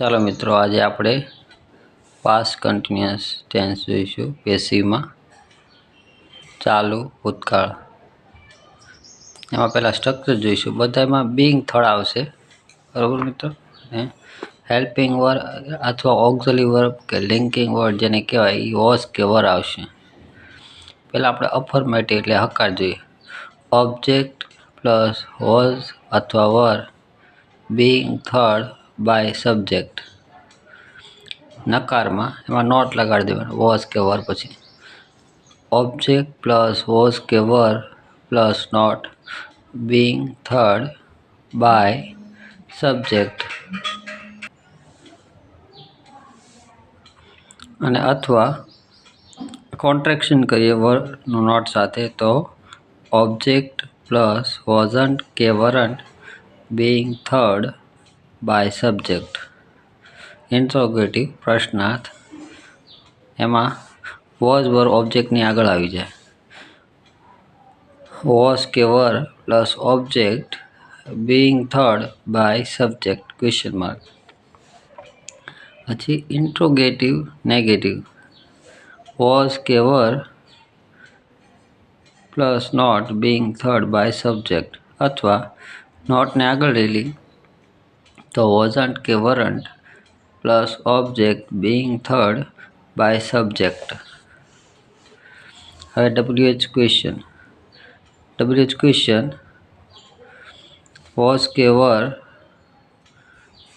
ચાલો મિત્રો, આજે આપણે પાસ્ટ કન્ટિન્યુઅસ ટેન્સ જોઈશું. પેસિવમાં ચાલુ ભૂતકાળ. એમાં પહેલાં સ્ટ્રક્ચર જોઈશું. બધામાં બિંગ થર્ડ આવશે, બરાબર મિત્રો. ને હેલ્પિંગ વર્બ અથવા ઓક્ઝિલરી વર્બ કે લિંકિંગ વર્ડ જેને કહેવાય એ વોઝ કે વર આવશે. પહેલાં આપણે અફર્મેટિવ એટલે હકાર જોઈએ. ઓબ્જેક્ટ પ્લસ વોઝ અથવા વર બિંગ થર્ડ બાય સબ્જેક્ટ. નકારમાં એમાં નોટ લગાડી દેવાનું, વોઝ કે વર પછી. ઓબ્જેક્ટ પ્લસ વોઝ કે were plus not being third by subject. અને અથવા કોન્ટ્રેક્શન કરીએ વર્ડનું નોટ સાથે તો ઓબ્જેક્ટ પ્લસ વોઝન્ટ કે weren't being third by subject. Interrogative પ્રશ્નાર્થ. એમાં વોઝ વર ઓબ્જેક્ટની આગળ આવી જાય. વોઝ કે were plus object being third by subject question mark. પછી ઇન્ટ્રોગેટિવ નેગેટિવ. વોઝ કે were plus not being third by subject. અથવા નોટને આગળ રહેલી તો વોઝન્ટ કે weren't plus object being third by subject. હવે WH question. WH question was કે were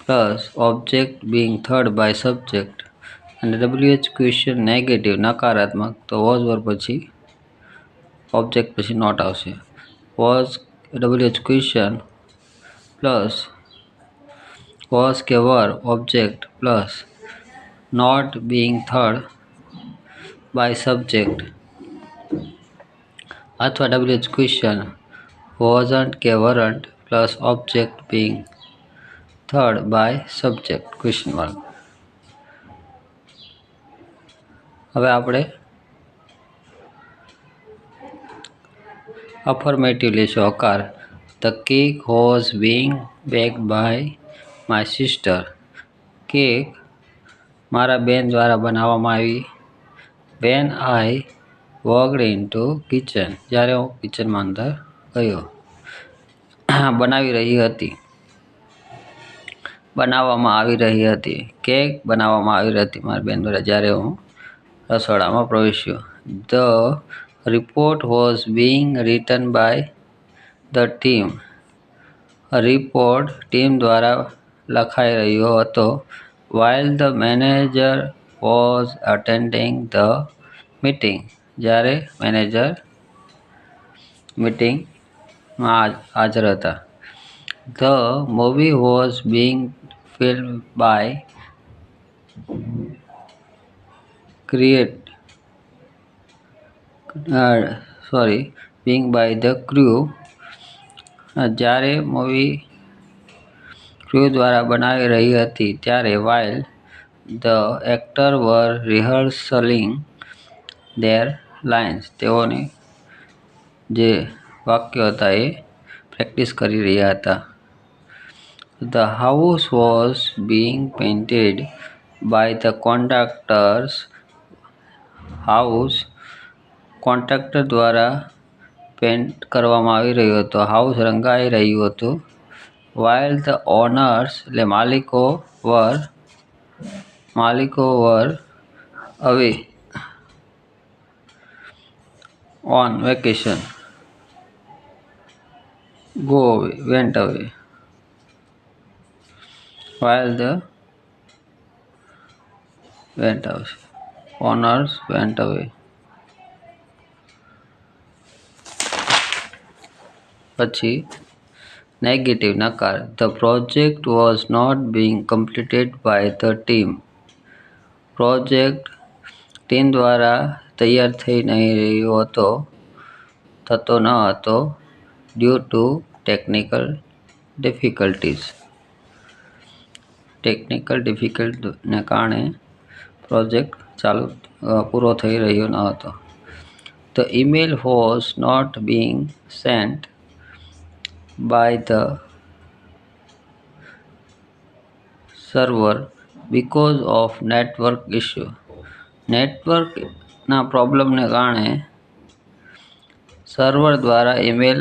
plus object being third by subject. અને WH ક્વેશ્ચન નેગેટિવ નકારાત્મક તો વોઝ વર પછી ઓબ્જેક્ટ પછી નોટ આવશે. Was WH question plus was કે were object plus not being third by subject. અથવા WH question wasn't કે weren't plus object being third by subject question mark. હવે આપણે અફર્મેટિવ લેશો હકાર. The cake was being baked by my sister. Cake મારા બેન દ્વારા બનાવવામાં આવી. When I walked into kitchen. જ્યારે હું કિચનમાં અંદર ગયો. બનાવી રહી હતી, બનાવવામાં આવી રહી હતી. કેક બનાવવામાં આવી રહી હતી મારા બેન દ્વારા જ્યારે હું રસોડામાં પ્રવેશ્યો. The report was being written by the team. Report team દ્વારા લખાઈ રહ્યો હતો. while the manager was attending the meeting. જ્યારે મેનેજર મીટિંગમાં હાજર હતા. The movie was being filmed by being by the crew. જ્યારે મૂવી ક્રૂ દ્વારા બનાવી રહી હતી ત્યારે while the actor were rehearsing their lines. તેઓની જે વાક્યો હતા એ પ્રેક્ટિસ કરી રહ્યા હતા. The house was being painted by the contractors. House contractor દ્વારા પેન્ટ કરવામાં આવી રહ્યો હતો. હાઉસ રંગાઈ રહ્યું હતું. while the owners એટલે માલિકો were away on vacation. went away. while the owners went away. પછી નેગેટિવ નકાર. The project was not being completed by the team. Project team દ્વારા તૈયાર થઈ નહીં રહ્યો હતો, થતો ન હતો. ડ્યુ ટુ ટેકનિકલ ડિફિકલ્ટીને કારણે પ્રોજેક્ટ પૂરો થઈ રહ્યો ન હતો. The email was not being sent by the server because of network issue. નેટવર્કના પ્રોબ્લેમને કારણે સર્વર દ્વારા ઈમેલ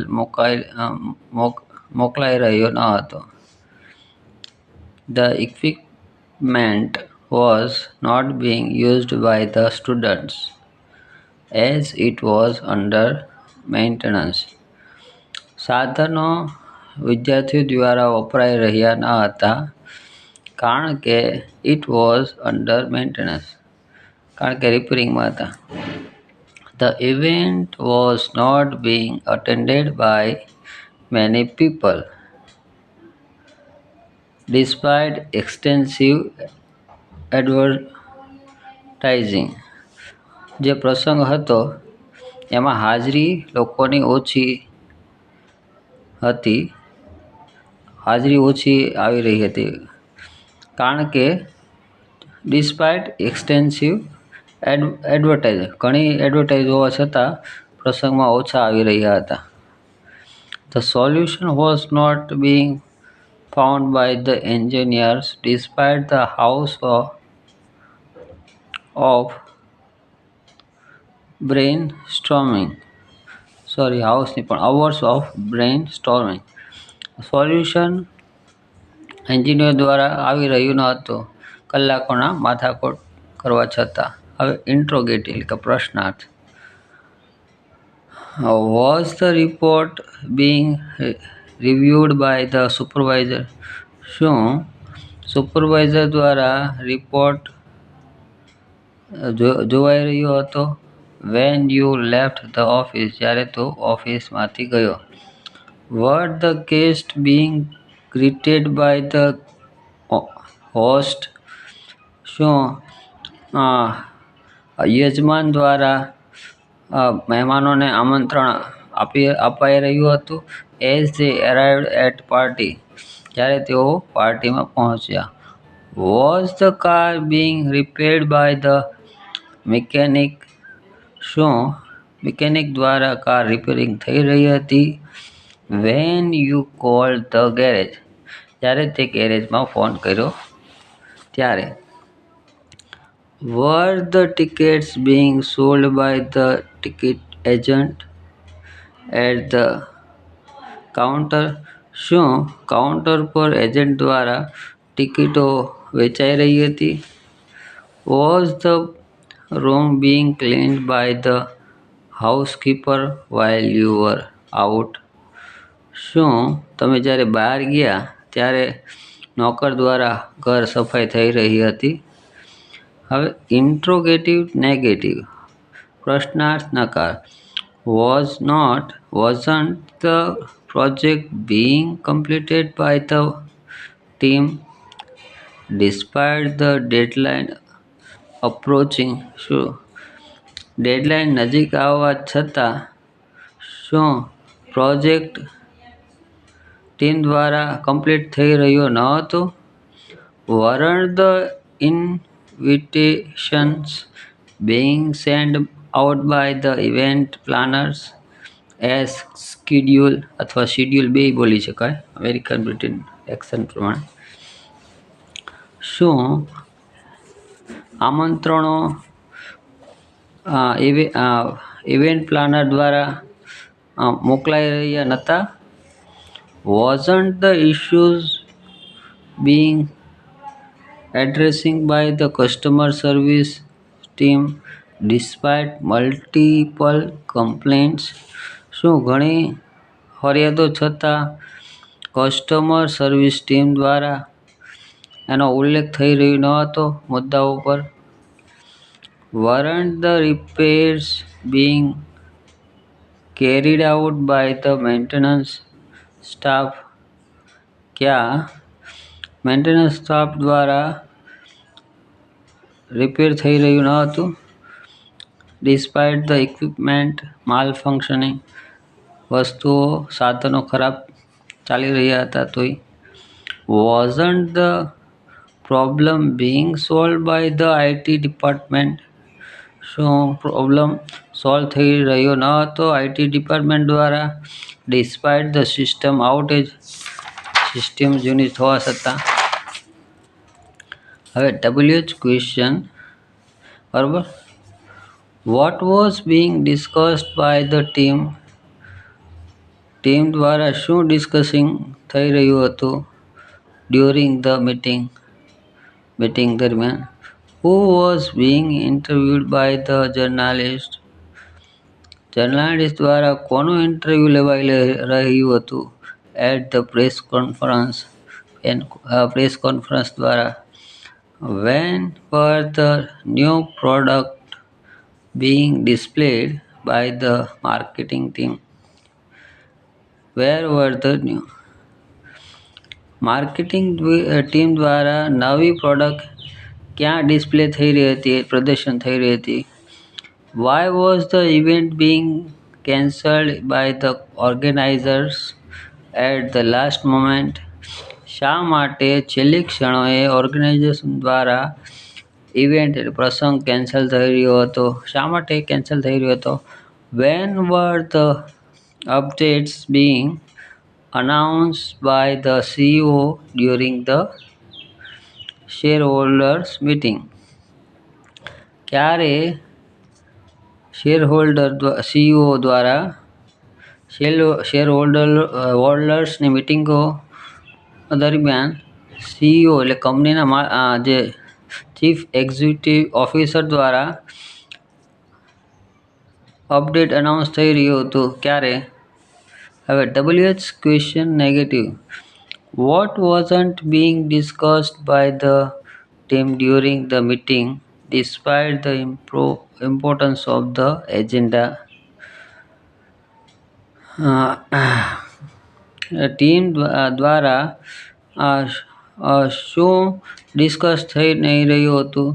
મોકલાઈ રહ્યો ન હતો. The equipment was not being used by the students as it was under maintenance. સાધનો વિદ્યાર્થીઓ દ્વારા વપરાઈ રહ્યા ન હતા કારણ કે it was under maintenance, કારણ કે રિપેરિંગમાં હતા. The event was not being attended by many people despite extensive advertising. જે પ્રસંગ હતો એમાં હાજરી લોકોની ઓછી આવી રહી હતી કારણ કે ડિસ્પાઇટ એક્સટેન્સિવ એડવર્ટાઇઝ, ઘણી એડવર્ટાઇઝ હોવા છતાં પ્રસંગમાં ઓછા આવી રહ્યા હતા. The solution was not being found by the engineers despite the hours of brainstorming. Solution engineer દ્વારા આવી રહ્યું ન હતું કલાકોના માથાકૂટ કરવા છતાં. હવે ઇન્ટ્રોગેટિવ એટલે કે પ્રશ્નાર્થ. Was the report being reviewed by the supervisor? શું સુપરવાઇઝર દ્વારા રિપોર્ટ જોવાઈ રહ્યો હતો? When you left the office, જ્યારે તું ઓફિસમાંથી ગયો. Were the guests being greeted by the host? શું યજમાન દ્વારા મહેમાનોને આમંત્રણ અપાઈ રહ્યું હતું? As they arrived at party, જ્યારે તેઓ પાર્ટીમાં પહોંચ્યા. Was the car being repaired by the mechanic? શું મિકેનિક દ્વારા કાર રિપેરિંગ થઈ રહી હતી? When you called the garage, જ્યારે તે ગેરેજમાં ફોન કર્યો ત્યારે. Were the tickets being sold by the ticket agent at the counter? શું કાઉન્ટર પર એજન્ટ દ્વારા ટિકિટો વેચાઈ રહી હતી? Was the room being cleaned by the housekeeper while you were out? શું તમે જ્યારે બહાર ગયા ત્યારે નોકર દ્વારા ઘર સફાઈ થઈ રહી હતી? હવે ઇન્ટ્રોગેટિવ નેગેટિવ પ્રશ્નાર્થ નકાર. Wasn't the project being completed by the team despite the deadline approaching? શું ડેડલાઇન નજીક આવવા છતાં શું પ્રોજેક્ટ ટીમ દ્વારા કમ્પ્લીટ થઈ રહ્યો ન હતો? Weren't the invitations being sent out by the event planners as schedule અથવા શેડ્યુલ બે બોલી શકાય અમેરિકન બ્રિટન એક્સન્ટ પ્રમાણે. શું આમંત્રણો ઇવેન્ટ પ્લાનર દ્વારા મોકલાઈ રહ્યા નહોતા? Wasn't the issues being addressing by the customer service team despite multiple complaints? શું ઘણી ફરિયાદો છતાં કસ્ટમર સર્વિસ ટીમ દ્વારા એનો ઉલ્લેખ થઈ રહ્યો ન હતો મુદ્દાઓ પર? Weren't the repairs being carried out by the maintenance staff? क्या મેન્ટેનન્સ સ્ટાફ દ્વારા રિપેર થઈ રહ્યું ન હતું? ડિસ્પાઇટ ધ ઇક્વિપમેન્ટ માલ ફંક્શનિંગ, વસ્તુઓ સાધનો ખરાબ ચાલી રહ્યા હતા તોય. Wasn't the problem being solved by the IT department? શું પ્રોબ્લેમ સોલ્વ થઈ રહ્યો ન હતો આઈટી ડિપાર્ટમેન્ટ દ્વારા? Despite the system outage, system જૂની થવા છતાં. હવે WH ક્વેશ્ચન, બરાબર. What was being discussed by the team દ્વારા શું ડિસ્કસિંગ થઈ રહ્યું હતું ડ્યુરિંગ ધ મીટિંગ દરમિયાન. Who was being interviewed by the journalist દ્વારા કોનું ઇન્ટરવ્યૂ લેવાઈ રહ્યું હતું એટ ધ પ્રેસ કોન્ફરન્સ દ્વારા. When were the new product being displayed by the marketing team. Where were the new marketing team દ્વારા નવી product ક્યાં ડિસ્પ્લે થઈ રહી હતી, પ્રદર્શન થઈ રહી હતી. Why was the event being cancelled by the organizers at the last moment? શા માટે છેલ્લી ક્ષણોએ ઓર્ગેનાઇઝેશન દ્વારા ઇવેન્ટ પ્રસંગ કેન્સલ થઈ રહ્યો હતો. શા માટે કેન્સલ થઈ રહ્યો હતો. When were the updates being announced by the CEO during the shareholders meeting. ક્યારે CEO દ્વારા શેર હોલ્ડર્સની મિટિંગો દરમિયાન CEO એટલે કંપનીના જે ચીફ એક્ઝિક્યુટિવ ઓફિસર દ્વારા અપડેટ અનાઉન્સ થઈ રહ્યું હતું. ક્યારે. હવે WH question negative. What wasn't being discussed by the team during the meeting despite the importance of the agenda. Team દ્વારા શું ડિસ્કસ થઈ નહીં રહ્યું હતું,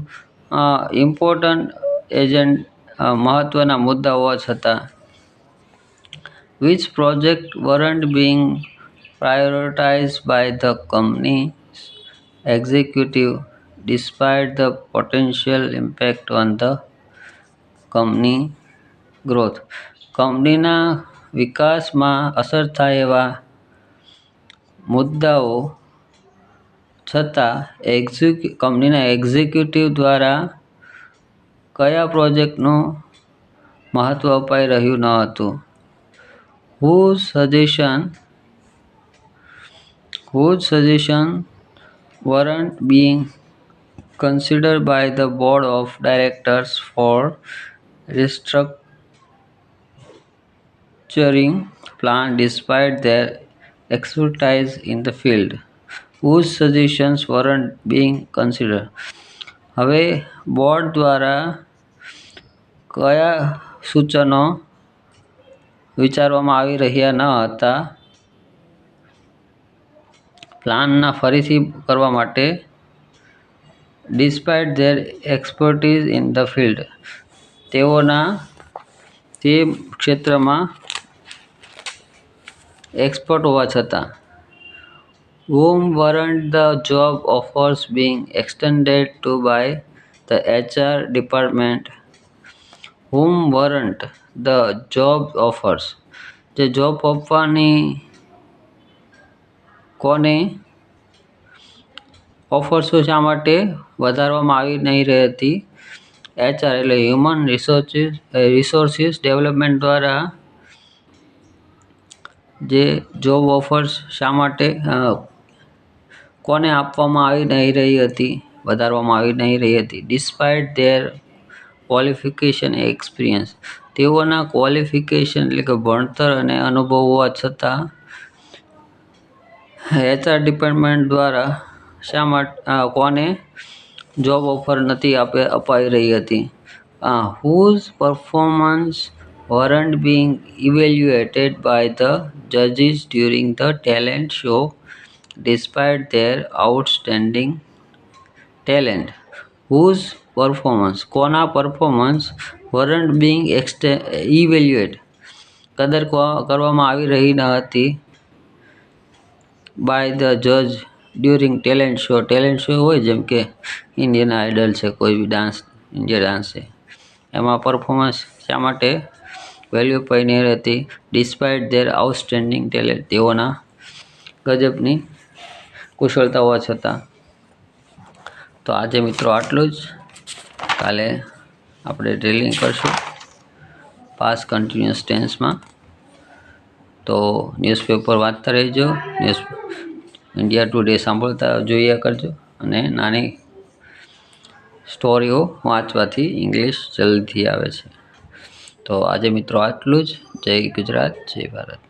ઇમ્પોર્ટન્ટ મહત્વના મુદ્દા હોવા છતાં. Which project weren't being prioritised by the company's executive despite the potential impact on the company growth. કંપનીના વિકાસમાં અસર થાય એવા મુદ્દાઓ છતાં કંપનીના એક્ઝિક્યુટિવ દ્વારા કયા પ્રોજેક્ટનું મહત્વ અપાઈ રહ્યું ન હતું. whose suggestion weren't being considered by the board of directors for restructuring plan despite their expertise in the field. Whose suggestions weren't being considered. હવે બોર્ડ દ્વારા કયા સૂચનો વિચારવામાં આવી રહ્યા ન હતા પ્લાનના ફરીથી કરવા માટે. Despite there expertise in the field, તેઓના તે ક્ષેત્રમાં એક્સપર્ટ હોવા છતાં. whom weren't the job offers being extended to by the HR department. whom weren't the job offers, જે જોબ આપવાની કોને ઓફર્સો શા માટે વધારવામાં આવી નહીં રહી હતી. HR એટલે હ્યુમન રિસોર્સિસ ડેવલપમેન્ટ દ્વારા જે જોબ ઓફર્સ શા માટે કોને આપવામાં આવી નહીં રહી હતી, વધારવામાં આવી નહીં રહી હતી. ડિસ્પાઇટ ધેર ક્વોલિફિકેશન એક્સપિરિયન્સ, તેઓના ક્વોલિફિકેશન એટલે કે ભણતર અને અનુભવ હોવા છતાં HR ડિપાર્ટમેન્ટ દ્વારા શા માટે કોને જોબ ઓફર નથી અપાઈ રહી હતી. whose performance weren't being evaluated by the judges during the talent show despite their outstanding talent. whose performance, કોના પરફોર્મન્સ weren't being evaluated, કદર કરવામાં આવી રહી ન હતી બાય ધ જજ ડ્યુરિંગ ટેલેન્ટ શો હોય જેમ કે ઇન્ડિયન આઇડલ છે, કોઈ બી ઇન્ડિયા ડાન્સ છે, એમાં પરફોર્મન્સ શા માટે વેલ્યુ અપાઈ નહીં રહેતી. ડિસ્પાઇટ ધેર આઉટસ્ટેન્ડિંગ ટેલેન્ટ, તેઓના ગજબની કુશળતા હોવા છતાં. તો આજે મિત્રો આટલું જ. કાલે આપણે ડ્રિલિંગ કરશું પાસ્ટ કન્ટિન્યુઅસ ટેન્સમાં. તો ન્યૂઝપેપર વાંચતા રહેજો, ઇન્ડિયા ટુડે સાંભળતા જોયા કરજો, અને નાની સ્ટોરીઓ વાંચવાથી ઇંગ્લિશ જલ્દીથી આવે છે. તો આજે મિત્રો આટલું જ. જય ગુજરાત, જય ભારત.